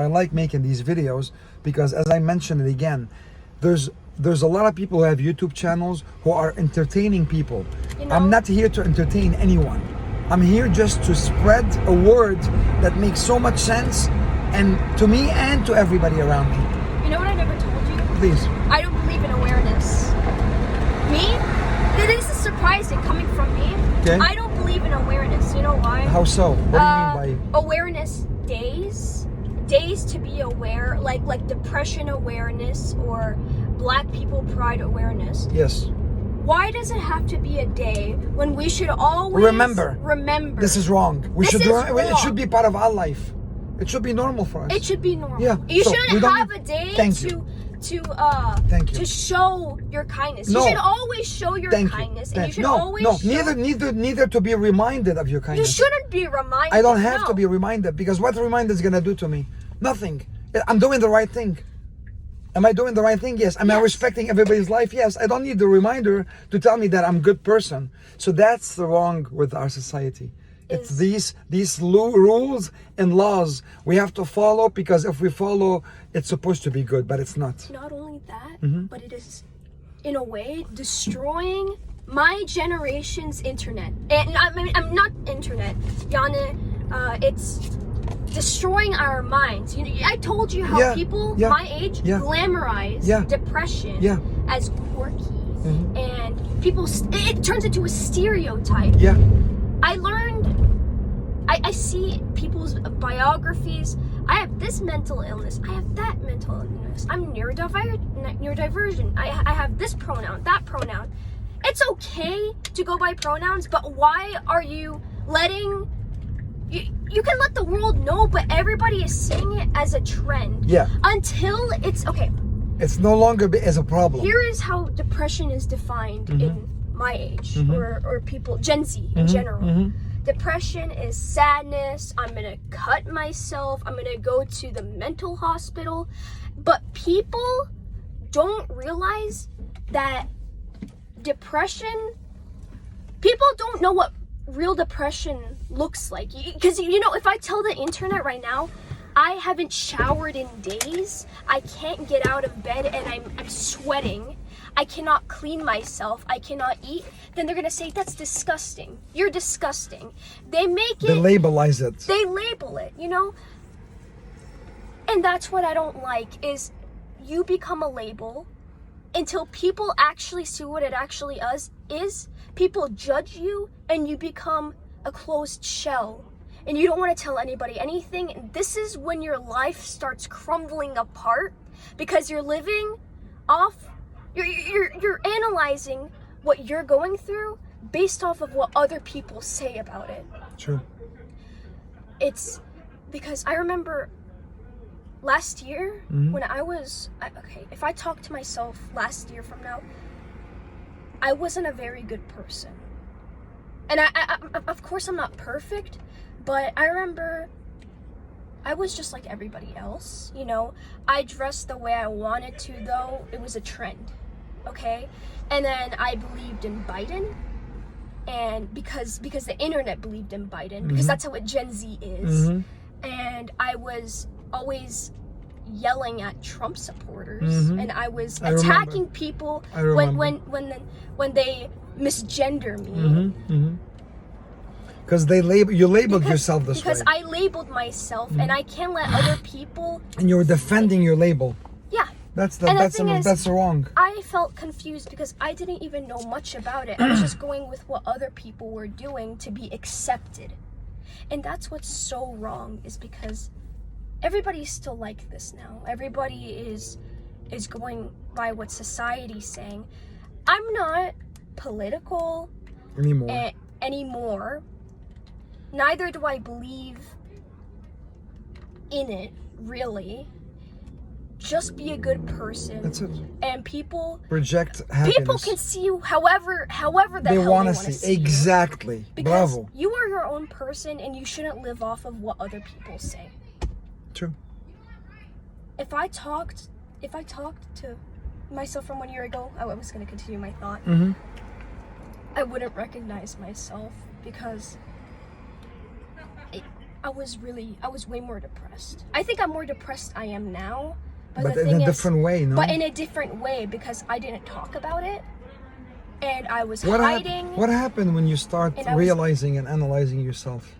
I like making these videos because, as I mentioned it again, there's a lot of people who have YouTube channels who are entertaining people. You know, I'm not here to entertain anyone. I'm here just to spread a word that makes so much sense, and to me and to everybody around me. you know what I never told you? Please. I don't believe in awareness. Me? This is surprising coming from me. Okay. I don't believe in awareness. You know why? How so? What do you mean by? Awareness days to be aware, like depression awareness or Black people pride awareness. Yes. Why does it have to be a day when we should always Remember. Remember. This is wrong. This is It wrong. should be part of our life. It should be normal for us. It should be normal. Yeah, You so we shouldn't don't have need- a day Thank you. Thank you. to show your kindness. No. You should always show your Thank kindness, you. and Thank you should no, always no, show. neither to be reminded of your You kindness. shouldn't be reminded. I don't have no. to be reminded, because what reminder is gonna do to me? Nothing. I'm doing the right thing. Am I doing the right thing? Yes. Am I Yes. respecting everybody's life? Yes. I don't need the reminder to tell me that I'm a good person. So that's the wrong with our society. It's these rules and laws we have to follow, because if we follow, it's supposed to be good, but it's not. Not only that, Mm-hmm. but it is, in a way, destroying my generation's internet. And I mean, I'm not internet, Yana. It's destroying our minds. You know, I told you how Yeah, people yeah, my age yeah, glamorize yeah, depression yeah. as quirky, Mhm. and people. It turns into a stereotype. Yeah. I learned. I see people's biographies. I have this mental illness. I have that mental illness. I'm neurodivergent. I have this pronoun, that pronoun. It's okay to go by pronouns, but why are you letting... You can let the world know, but everybody is seeing it as a trend. Yeah. Until it's... Okay, It's no longer as a problem. here is how depression is defined Mm-hmm. in my age, or people, Gen Z in general. Mhm. Depression is sadness. I'm gonna cut myself. I'm gonna go to the mental hospital. But people don't realize that depression, people don't know what real depression looks like. Because, you know, if I tell the internet right now, I haven't showered in days, I can't get out of bed, and I'm sweating, I cannot clean myself, I cannot eat, then they're gonna say, that's disgusting. You're disgusting. They make They it, labelize it. they label it, you know? And that's what I don't like, is you become a label until people actually see what it actually is. People judge you, and you become a closed shell. And you don't want to tell anybody anything. And this is when your life starts crumbling apart, because you're living off, you're analyzing what you're going through based off of what other people say about it. True. It's because I remember last year when if I talk to myself last year from now, I wasn't a very good person. And I of course I'm not perfect, but I remember I was just like everybody else, you know. I dressed the way I wanted to, though. It was a trend, okay? And then I believed in Biden, and because the internet believed in Biden, because that's how what Gen Z is. And I was always yelling at Trump supporters, and I was attacking people when they misgender me. Because you labeled yourself this way. Because I labeled myself, and I can't let other people. And you were defending your label. Yeah. That's And the thing is, that's wrong. I felt confused because I didn't even know much about it. I was just going with what other people were doing to be accepted. And that's what's so wrong, is because everybody's still like this now. Everybody is going by what society's saying. I'm not political Anymore. Neither do I believe in it, really. Just be a good person. That's it. And people Project happiness. People can see you however the hell They want want to to see. see you. Exactly. Because Bravo. you are your own person, and you shouldn't live off of what other people say. True. If I talked to myself from 1 year ago, I was going to continue my thought. I wouldn't recognize myself, because I was way more depressed. I think I'm more depressed I am now. But the in thing a is, different way, no? But in a different way, because I didn't talk about it. And I was What hiding. What happened when you start And I was- realizing and analyzing yourself?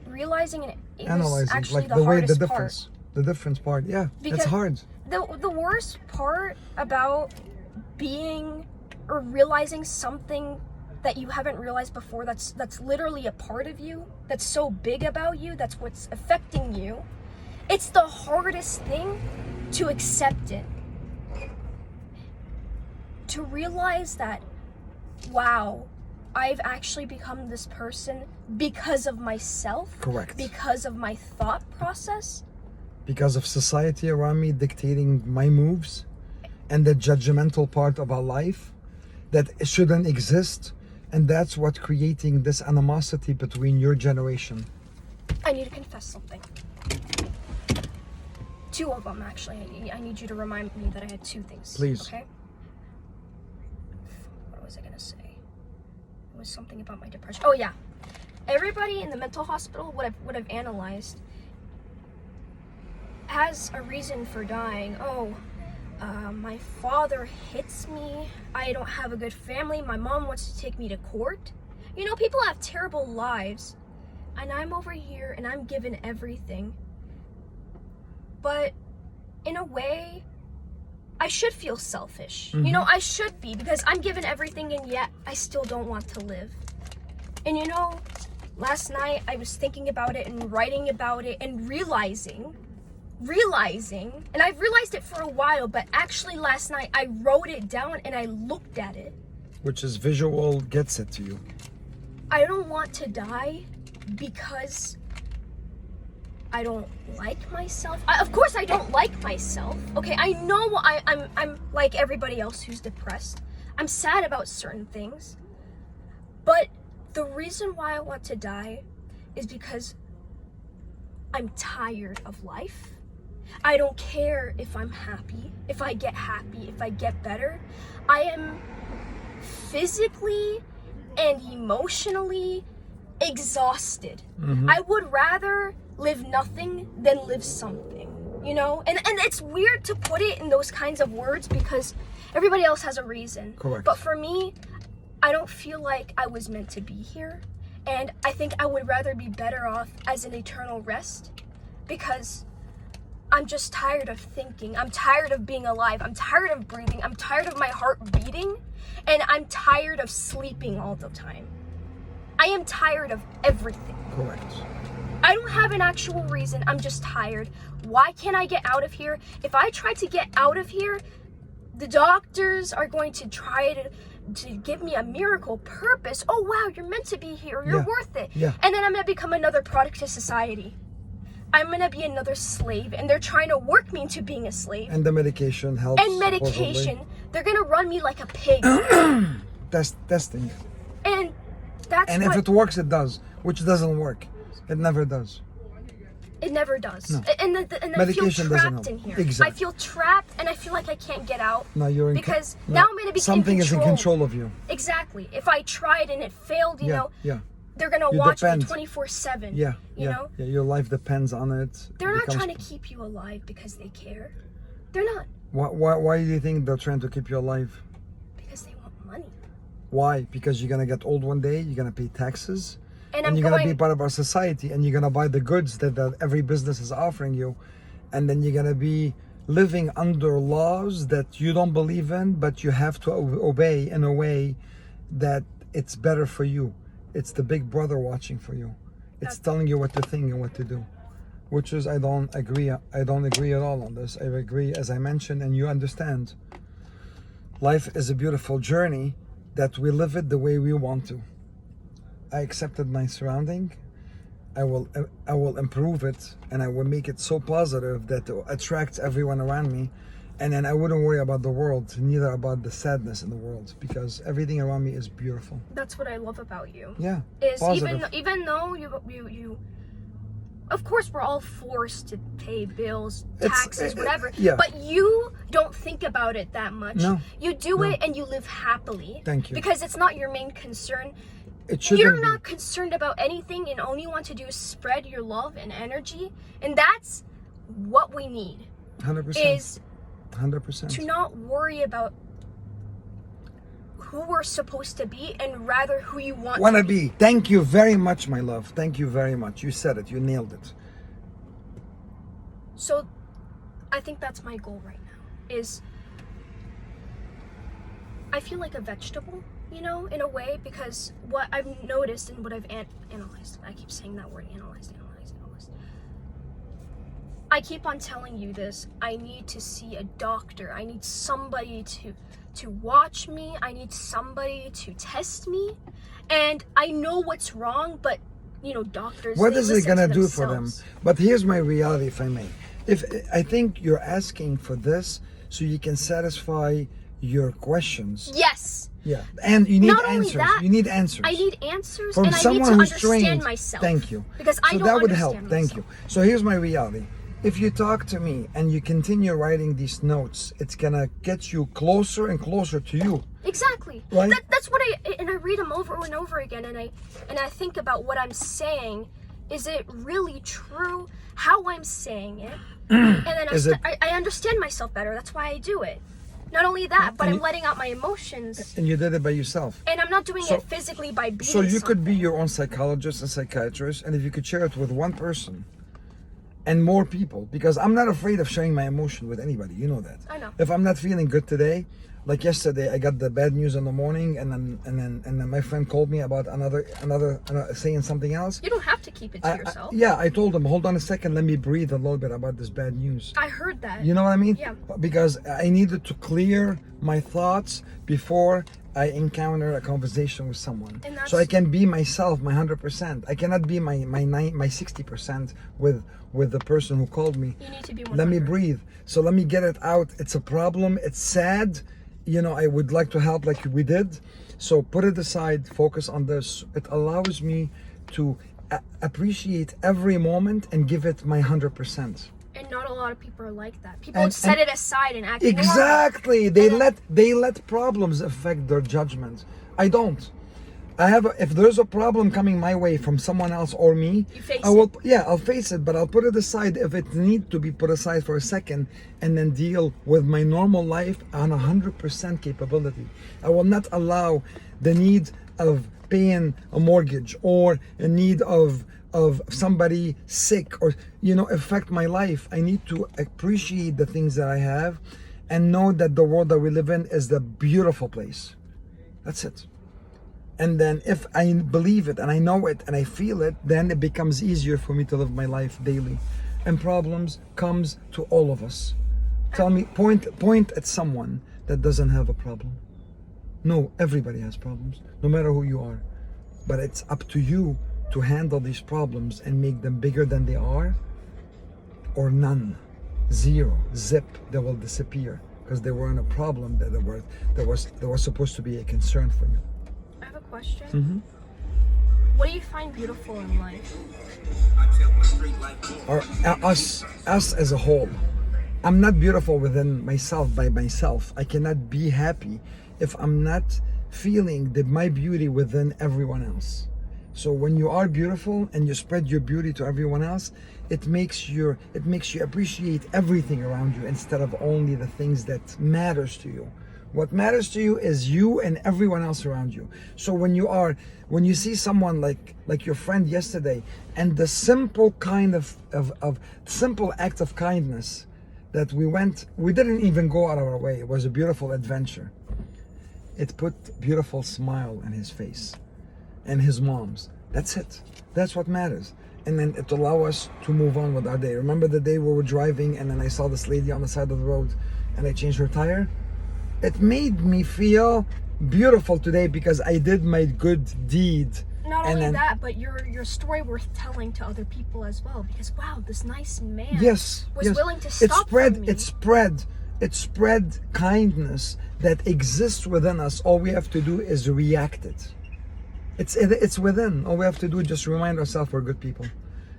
Realizing it was Analyzing, actually like the the way, hardest the part. difference. The difference part, yeah. Because- It's hard. The worst part about being or realizing something that you haven't realized before, that's literally a part of you, that's so big about you, that's what's affecting you. It's the hardest thing to accept it. To realize that, wow, I've actually become this person because of myself. Correct. Because of my thought process. Because of society around me dictating my moves and the judgmental part of our life that shouldn't exist. And that's what creating this animosity between your generation. I need to confess something. 2 of them, actually. I need you to remind me that I had 2 things. Please. Okay? What was I gonna say? It was something about my depression. Oh yeah. Everybody in the mental hospital, what I've analyzed, has a reason for dying. My father hits me. I don't have a good family. My mom wants to take me to court. You know, people have terrible lives. And I'm over here and I'm given everything. But in a way, I should feel selfish. You know, I should be, because I'm given everything and yet I still don't want to live. And you know, last night I was thinking about it and writing about it and realizing, and I've realized it for a while, but actually last night I wrote it down and I looked at it. Which is visual gets it to you. I don't want to die because I don't like myself. Of course I don't like myself. Okay, I know I'm like everybody else who's depressed. I'm sad about certain things. But the reason why I want to die is because I'm tired of life. I don't care if I'm happy, if I get happy, if I get better. I am physically and emotionally exhausted. I would rather live nothing than live something, you know? And it's weird to put it in those kinds of words because everybody else has a reason. Correct. But for me, I don't feel like I was meant to be here. And I think I would rather be better off as an eternal rest because I'm just tired of thinking. I'm tired of being alive. I'm tired of breathing. I'm tired of my heart beating. And I'm tired of sleeping all the time. I am tired of everything. Correct. I don't have an actual reason. I'm just tired. Why can't I get out of here? If I try to get out of here, the doctors are going to try to give me a miracle purpose. Oh, wow, you're meant to be here. You're Yeah. worth it. Yeah. And then I'm going to become another product to society. I'm going to be another slave. And they're trying to work me into being a slave. And the medication helps. And medication. They're going to run me like a pig. Testing. And that's And what... if it works, it does. Which doesn't work. It never does. It never does. No. And I feel Medication doesn't trapped help. in here. Exactly. I feel trapped and I feel like I can't get out. No, you're in because no. now I'm going to be Something is in control of you. Exactly. If I tried and it failed, you know, Yeah. they're going to You watch depend. me 24/7. Yeah. You know? Yeah. Your life depends on it. They're It not becomes- trying to keep you alive because they care. They're not. Why do you think they're trying to keep you alive? Because they want money. Why? Because you're gonna get old one day. You're gonna pay taxes. And And I'm you're going... gonna be part of our society, and you're gonna buy the goods that every business is offering you, and then you're gonna be living under laws that you don't believe in, but you have to obey in a way that it's better for you. It's the big brother watching for you. It's telling you what to think and what to do, which is I don't agree. I don't agree at all on this. I agree, as I mentioned, and you understand. Life is a beautiful journey that we live it the way we want to. I accepted my surrounding. I will improve it, and I will make it so positive that it attracts everyone around me, and then I wouldn't worry about the world, neither about the sadness in the world, because everything around me is beautiful. That's what I love about you. Yeah, Is positive. even though you of course we're all forced to pay bills, taxes, whatever. yeah. But you don't think about it that much. No. You do No. it and you live happily. Thank you. Because it's not your main concern. It shouldn't You're be. not concerned about anything, and all you want to do is spread your love and energy, and that's what we need. 100%. Is 100%. to not worry about who we're supposed to be, and rather who you want Wanna to be. be. Thank you very much, my love. Thank you very much. You said it. You nailed it. So I think that's my goal right now, is I feel like a vegetable, you know, in a way, because what I've noticed and what I've analyzed, I keep saying that word, analyzed. I keep on telling you this, I need to see a doctor. I need somebody to watch me. I need somebody to test me. And I know what's wrong, but, you know, doctors, What they is it listen gonna to do for them? themselves. But here's my reality, if I may. If I think you're asking for this so you can satisfy your questions. Yes. Yeah, and you need Not only answers. that, You need answers. I need answers, From and I need someone to who's understand trained. myself. Thank you. Because I So don't that would understand help. Thank you. myself. So here's my reality. If you talk to me and you continue writing these notes, it's gonna get you closer and closer to you. Exactly. Right? That's what I read them over and over again, and I think about what I'm saying. Is it really true? How I'm saying it, and then I understand myself better. That's why I do it. Not only that, but I'm letting out my emotions, And you did it by yourself. and I'm not doing So- it physically by being. So you could be something. your own psychologist and psychiatrist, and if you could share it with one person and more people, because I'm not afraid of sharing my emotion with anybody. You know that. I know. If I'm not feeling good today, like yesterday, I got the bad news in the morning, and then my friend called me about another saying something else. You don't have to keep it to yourself. Yeah, I told him, hold on a second, let me breathe a little bit about this bad news. I heard that. You know what I mean? Yeah. Because I needed to clear my thoughts before I encounter a conversation with someone. And that's- So I can be myself, my 100%. I cannot be my 60% with the person who called me. You need to be 100. Let me breathe. So let me get it out. It's a problem. It's sad. You know, I would like to help like we did. So put it aside, focus on this. It allows me to appreciate every moment and give it my 100%. And not a lot of people are like that. People And- set it aside and act Exactly. And They let problems affect their judgment. I don't. If there's a problem coming my way from someone else or me, You face I will. Yeah, I'll face it, but I'll put it aside if it needs to be put aside for a second, and then deal with my normal life on 100% capability. I will not allow the need of paying a mortgage or a need of somebody sick or affect my life. I need to appreciate the things that I have and know that the world that we live in is the beautiful place. That's it. And then if I believe it and I know it and I feel it, then it becomes easier for me to live my life daily. And problems comes to all of us. Tell me, point at someone that doesn't have a problem. No, everybody has problems, no matter who you are. But it's up to you to handle these problems and make them bigger than they are, or none, zero, zip, they will disappear because they weren't a problem that was supposed to be a concern for you. I have a question. Mm-hmm. What do you find beautiful in life? Or us as a whole. I'm not beautiful within myself by myself. I cannot be happy if I'm not feeling my beauty within everyone else. So when you are beautiful and you spread your beauty to everyone else, it makes you appreciate everything around you instead of only the things that matters to you. What matters to you is you and everyone else around you. So when you see someone like your friend yesterday, and the simple kind of simple act of kindness that we didn't even go out of our way. It was a beautiful adventure. It put beautiful smile on his face and his mom's. That's it. That's what matters. And then it allow us to move on with our day. Remember the day we were driving and then I saw this lady on the side of the road and I changed her tire? It made me feel beautiful today because I did my good deed. Not And only then- that, but your story worth telling to other people as well. Because wow, this nice man Yes, was yes. willing to stop for me. It spread kindness that exists within us. All we have to do is react it. It's within. All we have to do is just remind ourselves we're good people,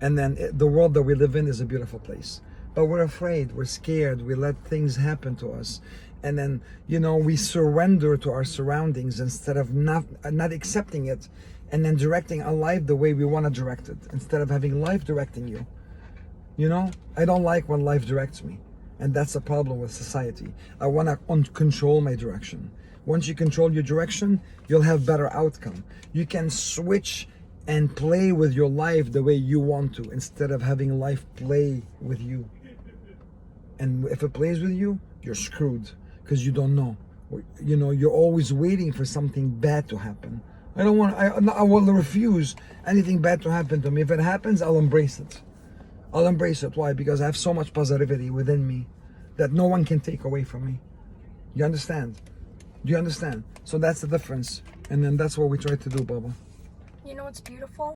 and then the world that we live in is a beautiful place. But we're afraid, we're scared, we let things happen to us, and then we surrender to our surroundings instead of not accepting it, and then directing our life the way we want to direct it instead of having life directing you. I don't like when life directs me, and that's a problem with society. I want to control my direction. Once you control your direction, you'll have better outcome. You can switch and play with your life the way you want to instead of having life play with you. And if it plays with you, you're screwed because you don't know. You're always waiting for something bad to happen. I will refuse anything bad to happen to me. If it happens, I'll embrace it. I'll embrace it. Why? Because I have so much positivity within me that no one can take away from me. You understand? Do you understand? So that's the difference. And then that's what we try to do, Baba. You know what's beautiful?